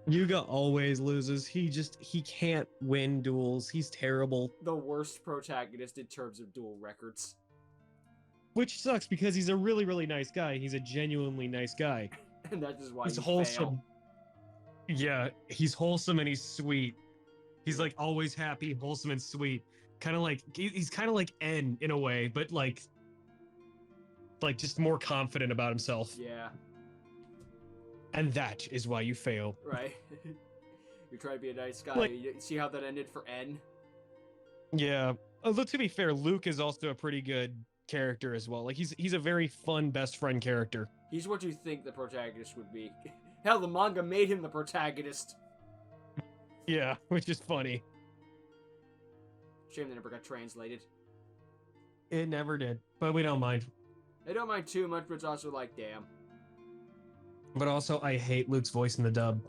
Yuga always loses. He can't win duels. He's terrible. The worst protagonist in terms of duel records. Which sucks because he's a really, really nice guy. He's a genuinely nice guy. And that is why He's you wholesome. fail. Yeah, he's wholesome and he's sweet. He's like always happy, wholesome and sweet. Kind of like he's kind of like N in a way, but like just more confident about himself. Yeah. And that is why you fail. Right. You're trying to be a nice guy. Like, you see how that ended for N? Yeah. Although to be fair, Luke is also a pretty good character as well. Like he's a very fun best friend character. He's what you think the protagonist would be. Hell, the manga made him the protagonist. Yeah, which is funny. Shame they never got translated. It never did, but we don't mind. I don't mind too much, but it's also like, damn. But also, I hate Luke's voice in the dub.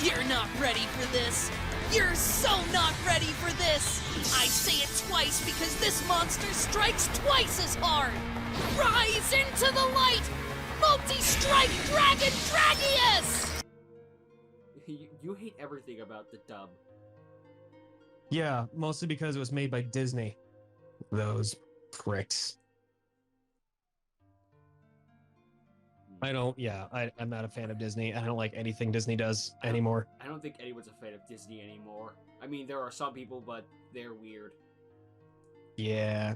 You're not ready for this. You're so not ready for this. I say it twice because this monster strikes twice as hard. Rise into the light, multi-strike dragon Dragius! You hate everything about the dub. Yeah, mostly because it was made by Disney. Those pricks. I'm not a fan of Disney. I don't like anything Disney does anymore. I don't think anyone's a fan of Disney anymore. I mean, there are some people, but they're weird. Yeah.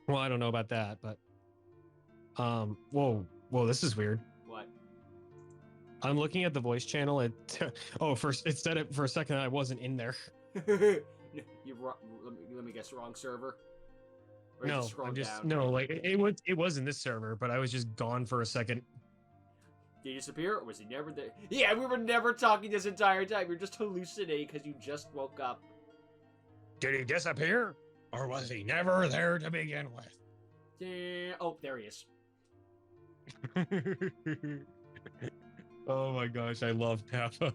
Well, I don't know about that, but whoa, this is weird. What? I'm looking at the voice channel. It said it for a second. I wasn't in there. Let me guess, wrong server. Or No, I'm just down. it was in this server, but I was just gone for a second. Did he disappear, or was he never there? Yeah, we were never talking this entire time. We were just hallucinating because you just woke up. Did he disappear, or was he never there to begin with? Yeah. Oh, there he is. Oh my gosh, I love Nappa.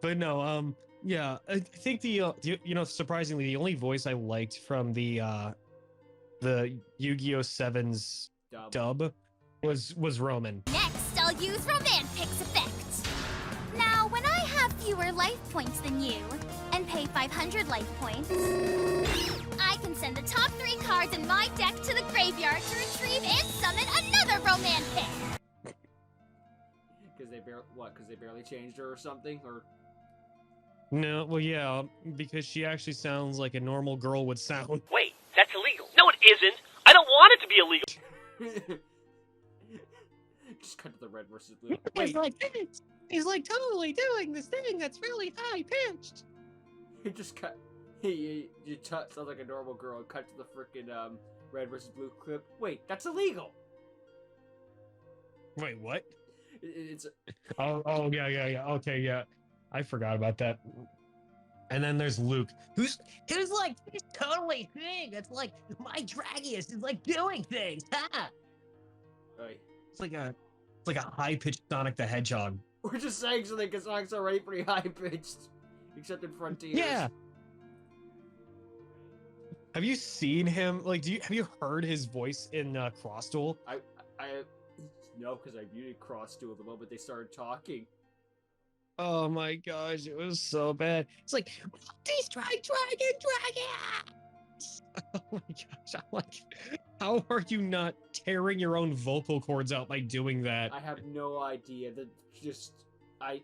But no, yeah, I think surprisingly, the only voice I liked from the Yu-Gi-Oh! 7's dub was Roman. Next, I'll use Romanpic's effect. Now, when I have fewer life points than you, and pay 500 life points, I can send the top 3 cards in my deck to the graveyard to retrieve and summon another Romanpic. Because they barely changed her or something, or... No, well, yeah, because she actually sounds like a normal girl would sound. Wait, that's illegal. No, it isn't. I don't want it to be illegal. Just cut to the red versus blue. Wait. He's like totally doing this thing that's really high pitched. He just cut. He sounds like a normal girl. Cut to the frickin' red versus blue clip. Wait, that's illegal. Wait, what? It's. Oh, yeah. Okay, yeah. I forgot about that. And then there's Luke, who's like he's totally thing. It's like my Dragius is like doing things. Ha! Right. It's like a high pitched Sonic the Hedgehog. We're just saying something because Sonic's already pretty high pitched, except in Frontiers. Yeah. Have you seen him? Like, have you heard his voice in Cross Duel? I no, because I muted Cross Duel the moment they started talking. Oh my gosh, it was so bad. It's like, multi-strike dragon! Oh my gosh, I'm like, how are you not tearing your own vocal cords out by doing that? I have no idea. I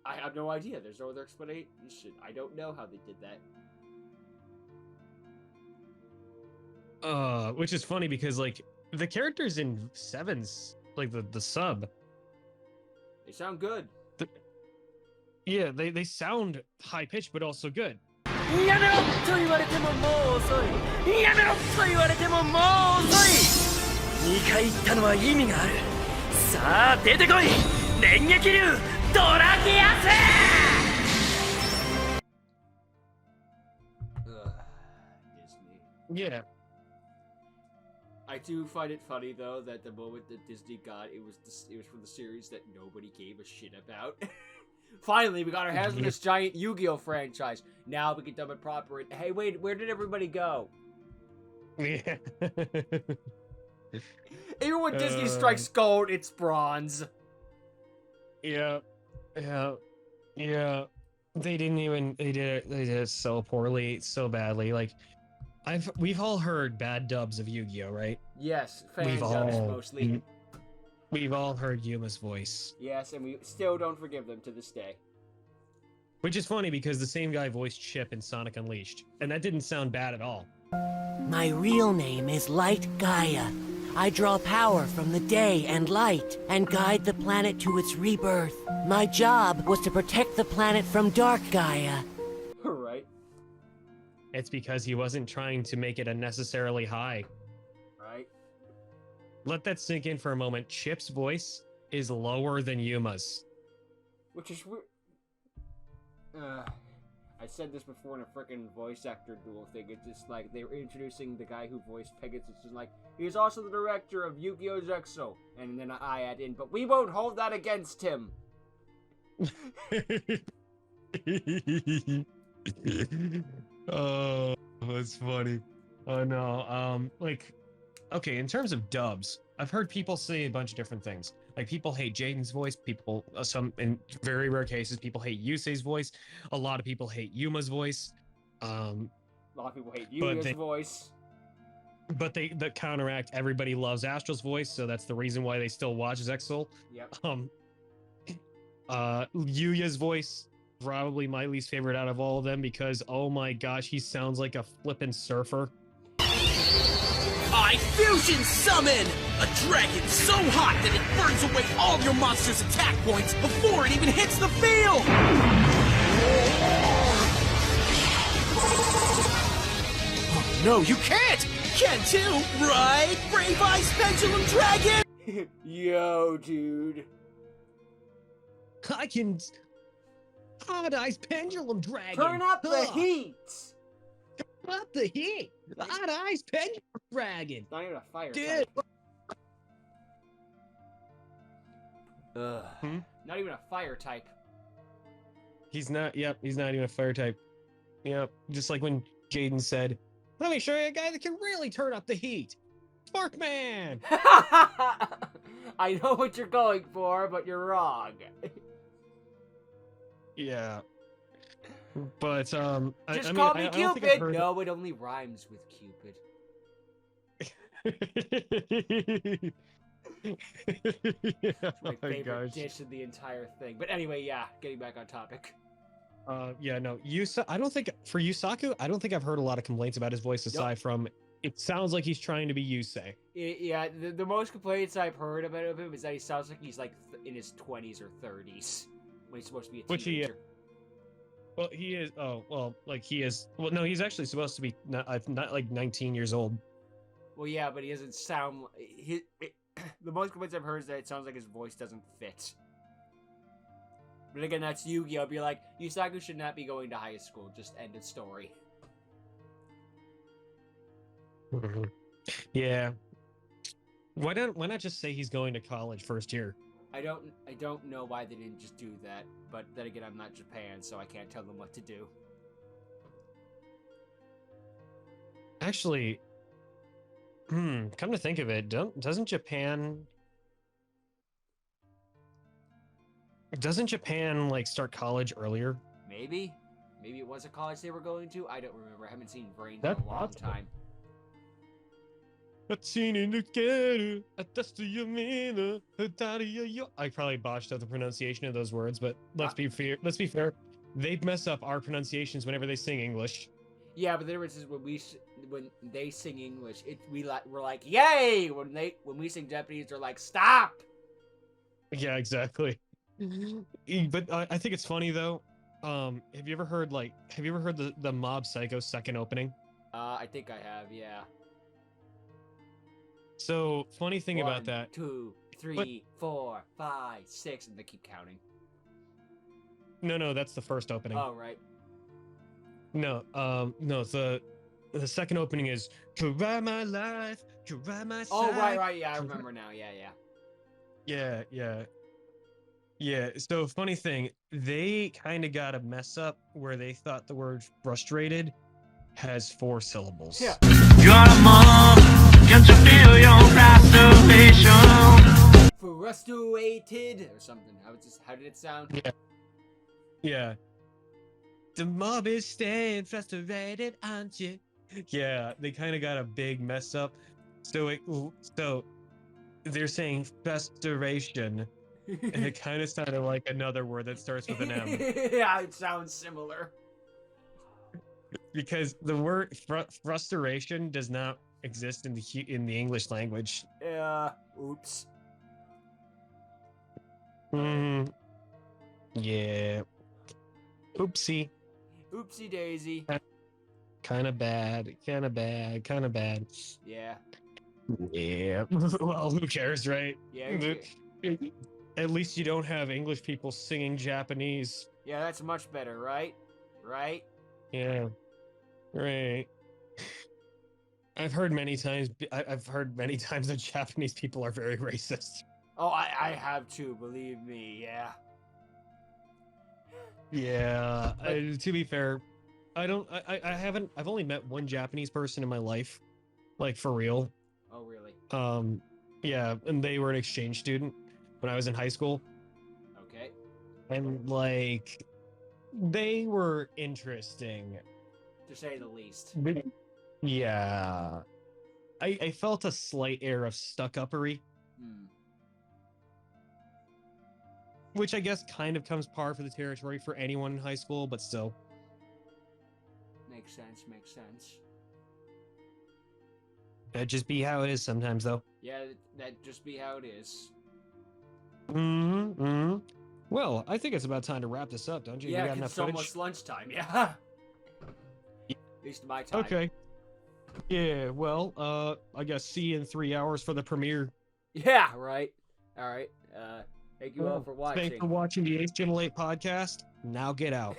have no idea. There's no other explanation. I don't know how they did that. Which is funny because like the characters in 7's, like the sub, They sound good. Yeah, they sound high pitched but also good. やめろと言われてももう遅い。やめろと言われてももう遅い。2回言ったのは意味がある。さあ出てこい。電撃流ドラギアス。Disney. Yeah. I do find it funny though that the moment that Disney got it was from the series that nobody gave a shit about. Finally, we got our hands on this giant Yu-Gi-Oh franchise. Now we can dub it proper. Hey, wait, where did everybody go? Yeah. Even when Disney strikes gold, it's bronze. Yeah, yeah, yeah. They didn't even. They did it so poorly, so badly. Like we've all heard bad dubs of Yu-Gi-Oh, right? Yes, fan We've dubs all mostly. we've all heard Yuma's voice, Yes, and we still don't forgive them to this day. which is funny because the same guy voiced Chip in Sonic Unleashed, and that didn't sound bad at all. My real name is Light Gaia. I draw power from the day and light and guide the planet to its rebirth. My job was to protect the planet from Dark Gaia. Right. It's because he wasn't trying to make it unnecessarily high. Right. Let that sink in for a moment. Chip's voice is lower than Yuma's. Which is weird. I said this before in a freaking voice actor duel thing. It's just like they were introducing the guy who voiced Pegasus, and like he's also the director of Yu-Gi-Oh! Zexo, and then I add in, but we won't hold that against him. Oh, that's funny. Oh no. Like, okay, in terms of dubs, I've heard people say a bunch of different things. Like, people hate Jaden's voice. People, some in very rare cases, people hate Yusei's voice. A lot of people hate Yuma's voice. A lot of people hate But Yuya's voice. But they that counteract everybody loves Astral's voice, so that's the reason why they still watch Zexal. Yep. Yuya's voice, probably my least favorite out of all of them, because oh my gosh, he sounds like a flippin' surfer. I fusion summon! A dragon so hot that it burns away all your monster's attack points before it even hits the field! Oh, no, you can't! Can too, right? Brave Ice Pendulum Dragon! Yo, dude. I can Hot Ice Pendulum Dragon. Turn up the heat! Turn up the heat. Hot Ice Pendulum Dragon. Not even a fire Dude. type. Not even a fire type. He's not. Yep, he's not even a fire type. Yep, just like when Jaden said, "Let me show you a guy that can really turn up the heat." Sparkman. I know what you're going for, but you're wrong. Yeah. But Just I call mean, me I don't think I've Cupid. heard- No, it only rhymes with Cupid. Yeah, My oh favorite gosh. dish in the entire thing. But anyway, yeah, getting back on topic. Yeah, no, I don't think for Yusaku, I don't think I've heard a lot of complaints about his voice aside from it sounds like he's trying to be Yusei. Yeah, the most complaints I've heard about him is that he sounds like he's like in his 20s or 30s when he's supposed to be a Which he- teenager. Well, he is. Oh, well, like he is. Well, no, he's actually supposed to be not like 19 years old. Well, yeah, but he doesn't sound. The most complaints I've heard is that it sounds like his voice doesn't fit. But again, that's Yu-Gi-Oh! Be like, Yusaku should not be going to high school. Just end of story. Yeah. Why not just say he's going to college first year? I don't know why they didn't just do that. But then again, I'm not Japan, so I can't tell them what to do. Actually, come to think of it, doesn't Japan like start college earlier? Maybe it was a college they were going to. I don't remember. I haven't seen Brain in That's a long possible. time. I probably botched up the pronunciation of those words, but let's be fair. They mess up our pronunciations whenever they sing English. Yeah, but the difference is when they sing English, we're like yay. When we sing Japanese, they're like stop. Yeah, exactly. But I think it's funny though. Have you ever heard the Mob Psycho second opening? I think I have. Yeah. So funny thing about that. 1, 2, 3, 4, 5, 6, and they keep counting. No, that's the first opening. Oh right. No, the second opening is "To Ride My Life, To Ride My Side." Oh right. Yeah, I remember now. Yeah. Yeah. So funny thing, they kind of got a mess up where they thought the word "frustrated" has 4 syllables. Yeah. You're a mom, can't you feel your frustration? frustrated or something. How did it sound? Yeah. The mob is staying frustrated, aren't you? Yeah, they kind of got a big mess up. So they're saying frustration, and it kind of sounded like another word that starts with an M. Yeah, it sounds similar. Because the word frustration does not exist in the English language. Oops. Yeah. Oopsie. Oopsie daisy. Kind of bad. Kind of bad. Kind of bad. Yeah. Yeah. Well, who cares, right? Yeah. At least you don't have English people singing Japanese. Yeah, that's much better, right? Right? Yeah. Right. I've heard many times that Japanese people are very racist. Oh, I have too, believe me, yeah. Yeah. To be fair, I've only met one Japanese person in my life. Like, for real. Oh, really? Yeah, and they were an exchange student when I was in high school. Okay. And, like, they were interesting. To say the least. Yeah. I felt a slight air of stuck-uppery. Which I guess kind of comes par for the territory for anyone in high school, but still. Makes sense, makes sense. That'd just be how it is sometimes, though. Yeah, that'd just be how it is. Well, I think it's about time to wrap this up, don't you? Yeah, you got enough it's footage? almost lunchtime, yeah. At least my time. Okay. Yeah, well, I guess see you in 3 hours for the premiere. Yeah, right. Alright, thank you all for watching. Thanks for watching the AceJimL8 podcast. Now get out.